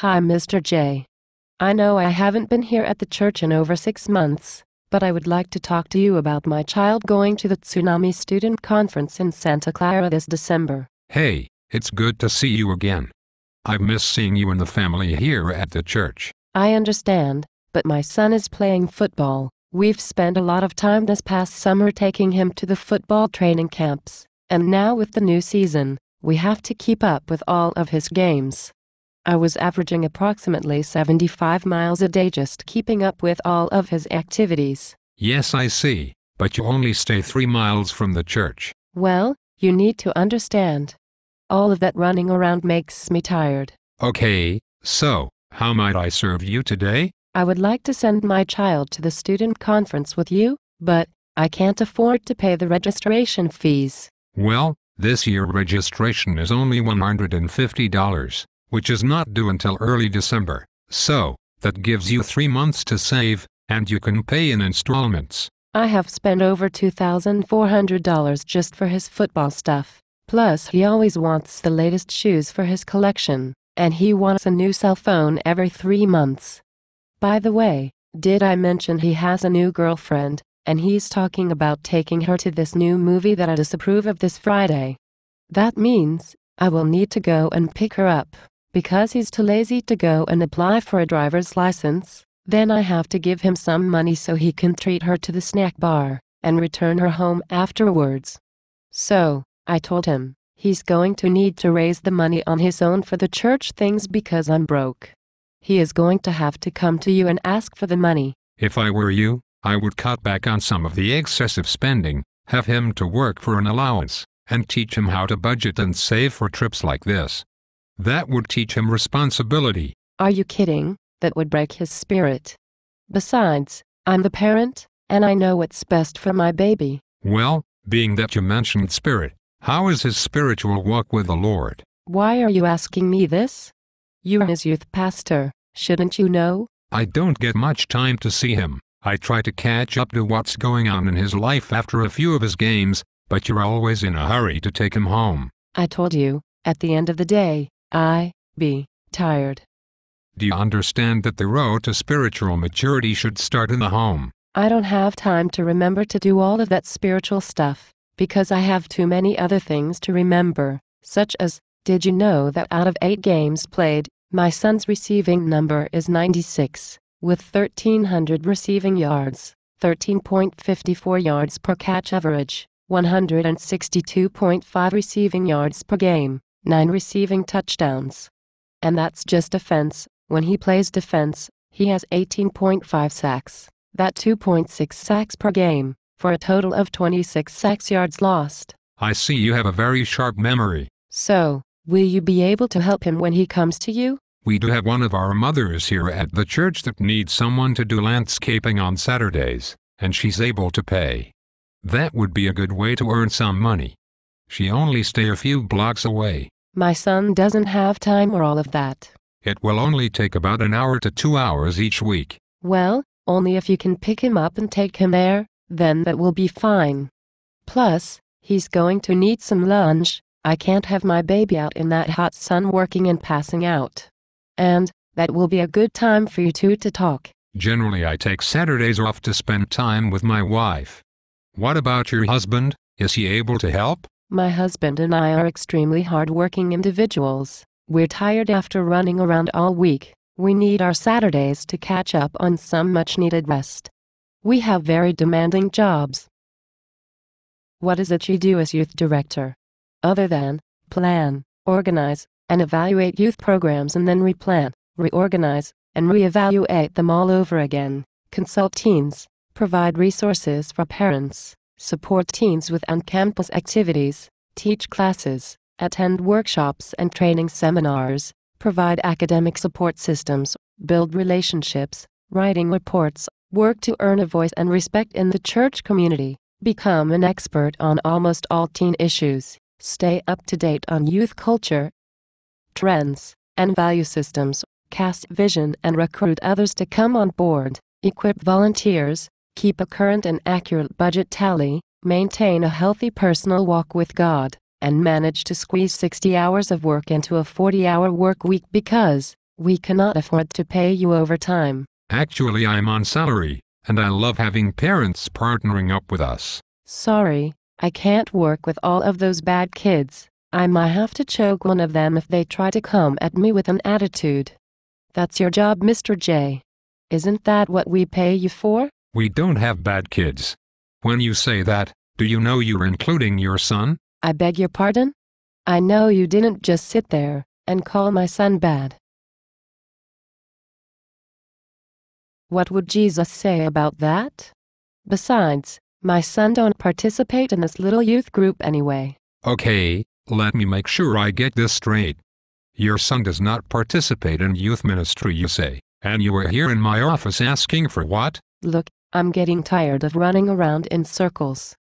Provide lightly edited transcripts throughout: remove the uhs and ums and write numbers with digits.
Hi, Mr. J. I know I haven't been here at the church in over 6 months, but I would like to talk to you about my child going to the Tsunami Student Conference in Santa Clara this December. Hey, it's good to see you again. I've missed seeing you and the family here at the church. I understand, but my son is playing football. We've spent a lot of time this past summer taking him to the football training camps, and now with the new season, we have to keep up with all of his games. I was averaging approximately 75 miles a day just keeping up with all of his activities. Yes, I see, but you only stay 3 miles from the church. Well, you need to understand. All of that running around makes me tired. Okay, so, how might I serve you today? I would like to send my child to the student conference with you, but I can't afford to pay the registration fees. Well, this year registration is only $150, which is not due until early December, so that gives you 3 months to save, and you can pay in installments. I have spent over $2,400 just for his football stuff. Plus, he always wants the latest shoes for his collection, and he wants a new cell phone every 3 months. By the way, did I mention he has a new girlfriend, and he's talking about taking her to this new movie that I disapprove of this Friday? That means I will need to go and pick her up. Because he's too lazy to go and apply for a driver's license, then I have to give him some money so he can treat her to the snack bar and return her home afterwards. So, I told him, he's going to need to raise the money on his own for the church things because I'm broke. He is going to have to come to you and ask for the money. If I were you, I would cut back on some of the excessive spending, have him to work for an allowance, and teach him how to budget and save for trips like this. That would teach him responsibility. Are you kidding? That would break his spirit. Besides, I'm the parent, and I know what's best for my baby. Well, being that you mentioned spirit, how is his spiritual walk with the Lord? Why are you asking me this? You're his youth pastor, shouldn't you know? I don't get much time to see him. I try to catch up to what's going on in his life after a few of his games, but you're always in a hurry to take him home. I told you, at the end of the day, be tired. Do you understand that the road to spiritual maturity should start in the home? I don't have time to remember to do all of that spiritual stuff, because I have too many other things to remember, such as, did you know that out of 8 games played, my son's receiving number is 96, with 1,300 receiving yards, 13.54 yards per catch average, 162.5 receiving yards per game, 9 receiving touchdowns. And that's just defense. When he plays defense, he has 18.5 sacks. That's 2.6 sacks per game, for a total of 26 sacks yards lost. I see you have a very sharp memory. So, will you be able to help him when he comes to you? We do have one of our mothers here at the church that needs someone to do landscaping on Saturdays, and she's able to pay. That would be a good way to earn some money. She only stays a few blocks away. My son doesn't have time for all of that. It will only take about an hour to 2 hours each week. Well, only if you can pick him up and take him there, then that will be fine. Plus, he's going to need some lunch. I can't have my baby out in that hot sun working and passing out. And that will be a good time for you two to talk. Generally, I take Saturdays off to spend time with my wife. What about your husband? Is he able to help? My husband and I are extremely hard-working individuals. We're tired after running around all week. We need our Saturdays to catch up on some much-needed rest. We have very demanding jobs. What is it you do as youth director? Other than plan, organize, and evaluate youth programs and then replan, reorganize, and reevaluate them all over again, consult teens, provide resources for parents, support teens with on-campus activities, teach classes, attend workshops and training seminars, provide academic support systems, build relationships, writing reports, work to earn a voice and respect in the church community, become an expert on almost all teen issues, stay up to date on youth culture, trends, and value systems, cast vision and recruit others to come on board, equip volunteers, keep a current and accurate budget tally, maintain a healthy personal walk with God, and manage to squeeze 60 hours of work into a 40-hour work week because, We cannot afford to pay you overtime. Actually, I'm on salary, and I love having parents partnering up with us. Sorry, I can't work with all of those bad kids. I might have to choke one of them if they try to come at me with an attitude. That's your job, Mr. J. Isn't that what we pay you for? We don't have bad kids. When you say that, do you know you're including your son? I beg your pardon? I know you didn't just sit there and call my son bad. What would Jesus say about that? Besides, my son don't participate in this little youth group anyway. Okay, let me make sure I get this straight. Your son does not participate in youth ministry, you say, and you are here in my office asking for what? Look, I'm getting tired of running around in circles.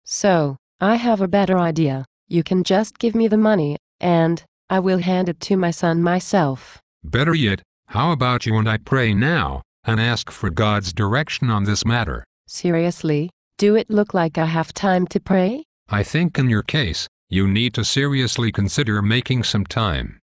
So, I have a better idea. You can just give me the money, and I will hand it to my son myself. Better yet, how about you and I pray now, and ask for God's direction on this matter? Seriously, do it look like I have time to pray? I think in your case, you need to seriously consider making some time.